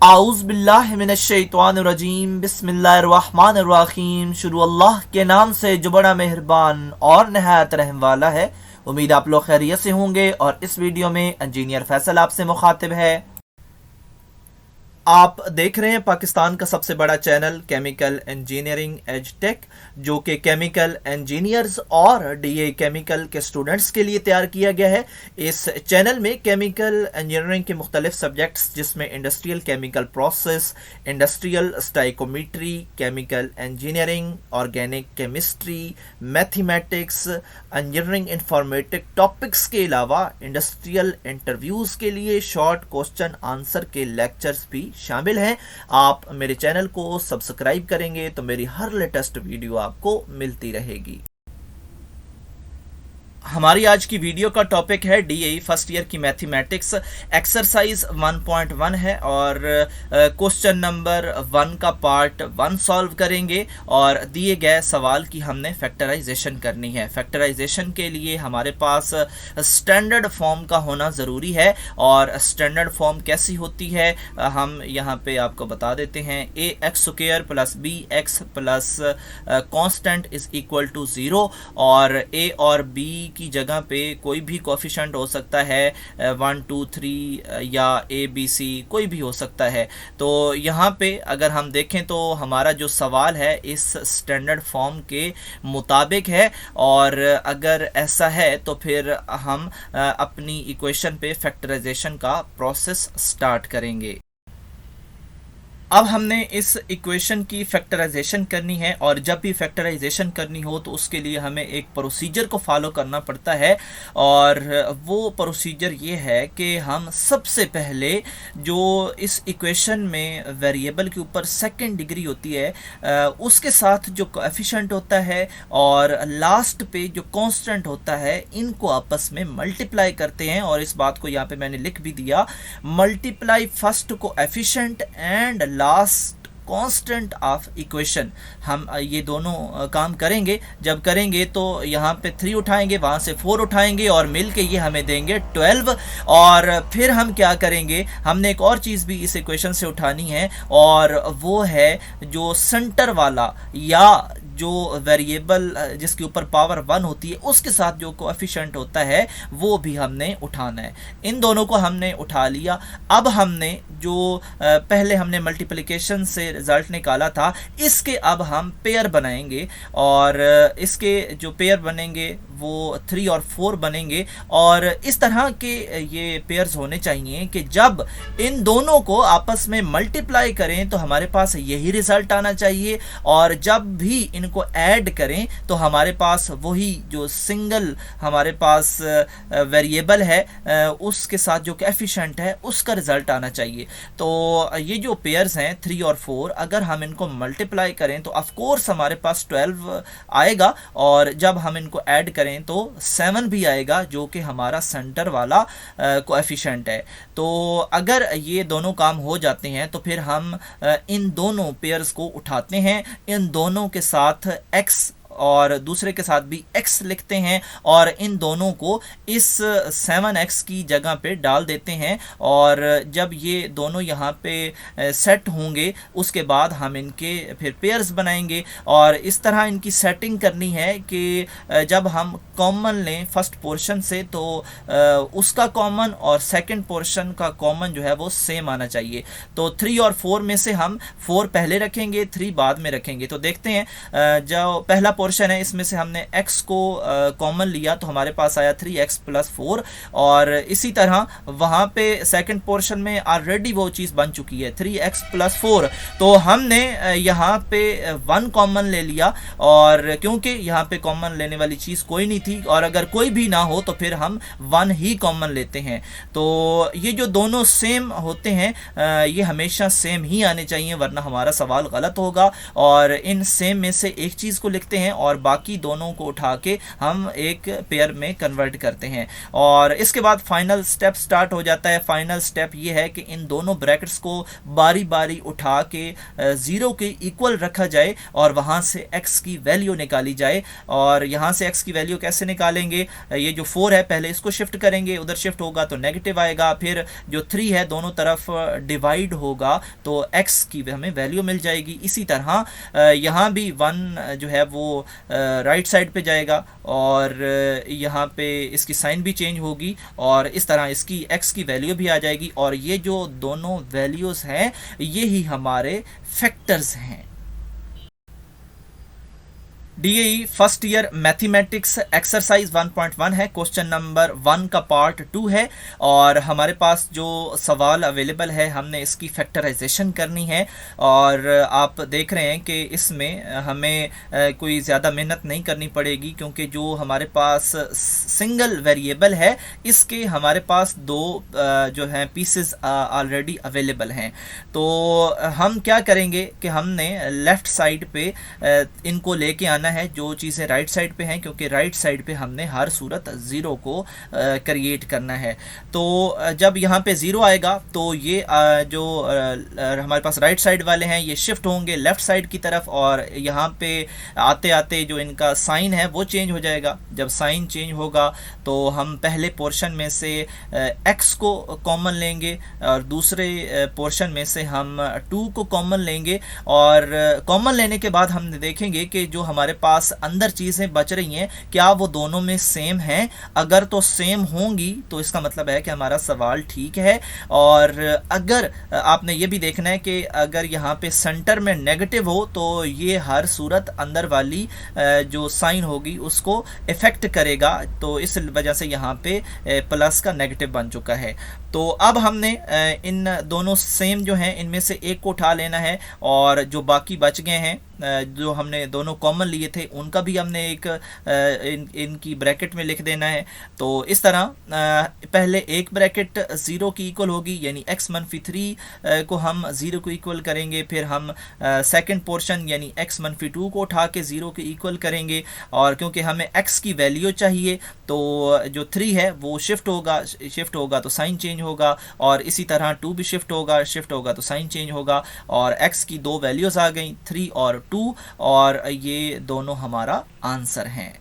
आउज़ुबिल्लाहिमिनश्शैतानिर्रजीम बिस्मिल्लाहिर्रहमानिर्रहीम। शुरू अल्लाह के नाम से जो बड़ा मेहरबान और नहायत रहम वाला है। उम्मीद आप लोग खैरियत से होंगे। और इस वीडियो में इंजीनियर फैसल आपसे मुखातिब है। आप देख रहे हैं पाकिस्तान का सबसे बड़ा channel chemical engineering edge tech, जो कि केमिकल इंजीनियर्स और डीए केमिकल के स्टूडेंट्स के लिए तैयार किया गया है। इस चैनल में केमिकल इंजीनियरिंग के मुख्तलिफ सब्जेक्ट्स, जिसमें industrial chemical process, industrial stoichiometry, chemical engineering, organic chemistry, mathematics, engineering informatic topics के अलावा इंडस्ट्रियल इंटरव्यूज़ के लिए शॉर्ट क्वेश्चन आंसर के लेक्चर्स भी शामिल हैं। आप मेरे चैनल को सब्सक्राइब करेंगे तो मेरी हर लेटेस्ट वीडियो आपको मिलती रहेगी। हमारी आज की वीडियो का टॉपिक है डीएई फर्स्ट ईयर की मैथमेटिक्स। एक्सरसाइज 1.1 है और क्वेश्चन नंबर 1 का पार्ट 1 सॉल्व करेंगे। और दिए गए सवाल की हमने फैक्टराइजेशन करनी है। फैक्टराइजेशन के लिए हमारे पास स्टैंडर्ड फॉर्म का होना ज़रूरी है। और स्टैंडर्ड फॉर्म कैसी होती है हम यहाँ पे आपको बता देते हैं। A x square plus b x plus constant is equal to 0। और ए और बी की जगह पे कोई भी कोफिशिएंट हो सकता है, 1 2 3 या ए बी सी कोई भी हो सकता है। तो यहाँ पे अगर हम देखें तो हमारा जो सवाल है इस स्टैंडर्ड फॉर्म के मुताबिक है। और अगर ऐसा है तो फिर हम अपनी इक्वेशन पे फैक्टराइजेशन का प्रोसेस स्टार्ट करेंगे। अब हमने इस इक्वेशन की फैक्टराइजेशन करनी है। और जब भी फैक्टराइजेशन करनी हो तो उसके लिए हमें एक प्रोसीजर को फॉलो करना पड़ता है। और वो प्रोसीजर ये है कि हम सबसे पहले जो इस इक्वेशन में वेरिएबल के ऊपर सेकंड डिग्री होती है उसके साथ जो कोएफिशिएंट होता है और लास्ट पे जो कांस्टेंट होता है, इनको आपस में मल्टीप्लाई करते हैं। और इस बात को यहाँ पे मैंने लिख भी दिया, multiply first coefficient and last constant of equation. हम ये दोनों काम करेंगे। जब करेंगे तो यहाँ पे 3 उठाएंगे, वहाँ से 4 उठाएंगे और मिल के ये हमें देंगे 12। और फिर हम क्या करेंगे, हमने एक और चीज़ भी इस इक्वेशन से उठानी है और वो है जो सेंटर वाला या जो वेरिएबल जिसके ऊपर पावर 1 होती है उसके साथ जो कोएफिशिएंट होता है वो भी हमने उठाना है। इन दोनों को हमने उठा लिया। अब हमने जो पहले हमने मल्टीप्लिकेशन से रिजल्ट निकाला था, इसके अब हम पेयर बनाएंगे। और इसके जो पेयर बनेंगे वो 3 और 4 बनेंगे। और इस तरह के ये पेयर्स होने चाहिए कि जब इन दोनों को आपस में मल्टीप्लाई करें तो हमारे पास यही रिजल्ट आना चाहिए। और जब भी इनको ऐड करें तो हमारे पास वही जो सिंगल हमारे पास वेरिएबल है उसके साथ जो कोएफिशिएंट है उसका रिजल्ट आना चाहिए। तो ये जो पेयर्स हैं 3 और 4, अगर हम इनको मल्टीप्लाई करें तो ऑफ कोर्स हमारे पास 12 आएगा। और जब हम इनको ऐड करें तो 7 भी आएगा, जो कि हमारा सेंटर वाला कोएफिशिएंट है। तो अगर ये दोनों काम हो जाते हैं तो फिर हम इन दोनों पेयर्स को उठाते हैं, इन दोनों के साथ x और दूसरे के साथ भी x लिखते हैं और इन दोनों को इस 7x की जगह पे डाल देते हैं। और जब ये दोनों यहाँ पे सेट होंगे उसके बाद हम इनके फिर पेयर्स बनाएंगे। और इस तरह इनकी सेटिंग करनी है कि जब हम कॉमन लें फर्स्ट पोर्शन से तो उसका कॉमन और सेकंड पोर्शन का कॉमन जो है वो सेम आना चाहिए। तो 3 और 4 में से हम 4 पहले रखेंगे, 3 बाद में रखेंगे। तो देखते हैं जो पहला पोर्शन है इसमें से हमने x को कॉमन लिया तो हमारे पास आया 3x प्लस 4। और इसी तरह वहाँ पे सेकंड पोर्शन में ऑलरेडी वो चीज़ बन चुकी है 3x प्लस 4। तो हमने यहाँ पे 1 कॉमन ले लिया। और क्योंकि यहाँ पे कॉमन लेने वाली चीज़ कोई नहीं थी और अगर कोई भी ना हो तो फिर हम 1 ही कॉमन लेते हैं। तो ये जो दोनों सेम होते हैं ये हमेशा सेम ही आने चाहिए, वरना हमारा सवाल गलत होगा। और इन सेम में से एक चीज़ को लिखते हैं और बाकी दोनों को उठा के हम एक पेयर में कन्वर्ट करते हैं। और इसके बाद फाइनल स्टेप स्टार्ट हो जाता है। फाइनल स्टेप ये है कि इन दोनों ब्रैकेट्स को बारी बारी उठा के 0 के इक्वल रखा जाए और वहाँ से x की वैल्यू निकाली जाए। और यहाँ से x की वैल्यू कैसे निकालेंगे, ये जो 4 है पहले इसको शिफ्ट करेंगे, उधर शिफ्ट होगा तो नेगेटिव आएगा, फिर जो 3 है दोनों तरफ डिवाइड होगा तो x की हमें वैल्यू मिल जाएगी। इसी तरह यहाँ भी 1 जो है वो राइट साइड पे जाएगा और यहाँ पे इसकी साइन भी चेंज होगी और इस तरह इसकी x की वैल्यू भी आ जाएगी। और ये जो दोनों वैल्यूज़ हैं ये ही हमारे फैक्टर्स हैं। DAE first year mathematics exercise 1.1 है, क्वेश्चन नंबर 1 का पार्ट 2 है और हमारे पास जो सवाल अवेलेबल है हमने इसकी फैक्टराइजेशन करनी है। और आप देख रहे हैं कि इसमें हमें कोई ज़्यादा मेहनत नहीं करनी पड़ेगी क्योंकि जो हमारे पास सिंगल वेरिएबल है इसके हमारे पास 2 जो हैं पीसेस ऑलरेडी अवेलेबल हैं। तो हम क्या करेंगे कि हमने लेफ़्ट साइड पे इनको लेके आना है जो चीज़ें राइट साइड पे हैं, क्योंकि राइट साइड पे हमने हर सूरत 0 को क्रिएट करना है। तो जब यहाँ पे 0 आएगा तो ये जो हमारे पास राइट साइड वाले हैं ये शिफ्ट होंगे लेफ़्ट साइड की तरफ और यहाँ पे आते आते जो इनका साइन है वो चेंज हो जाएगा। जब साइन चेंज होगा तो हम पहले पोर्शन में से x को कॉमन लेंगे और दूसरे पोर्शन में से हम 2 को कॉमन लेंगे। और कॉमन लेने के बाद हम देखेंगे कि जो हमारे पास अंदर चीज़ें बच रही हैं क्या वो दोनों में सेम हैं। अगर तो सेम होंगी तो इसका मतलब है कि हमारा सवाल ठीक है। और अगर आपने ये भी देखना है कि अगर यहाँ पे सेंटर में नेगेटिव हो तो ये हर सूरत अंदर वाली जो साइन होगी उसको इफ़ेक्ट करेगा, तो इस वजह से यहाँ पे प्लस का नेगेटिव बन चुका है। तो अब हमने इन दोनों सेम जो हैं इनमें से एक को उठा लेना है और जो बाकी बच गए हैं जो हमने दोनों कॉमन लिए थे उनका भी हमने एक इनकी ब्रैकेट में लिख देना है। तो इस तरह पहले एक ब्रैकेट 0 की इक्वल होगी यानी x - 3 को हम 0 को इक्वल करेंगे, फिर हम सेकंड पोर्शन यानी x - 2 को उठा के 0 के इक्वल करेंगे। और क्योंकि हमें x की वैल्यू चाहिए तो जो 3 है वो शिफ्ट होगा तो साइन चेंज होगा और इसी तरह 2 भी शिफ्ट होगा तो साइन चेंज होगा। और x की 2 वैल्यूज़ आ गई 3 और 2 और ये दोनों हमारा आंसर हैं।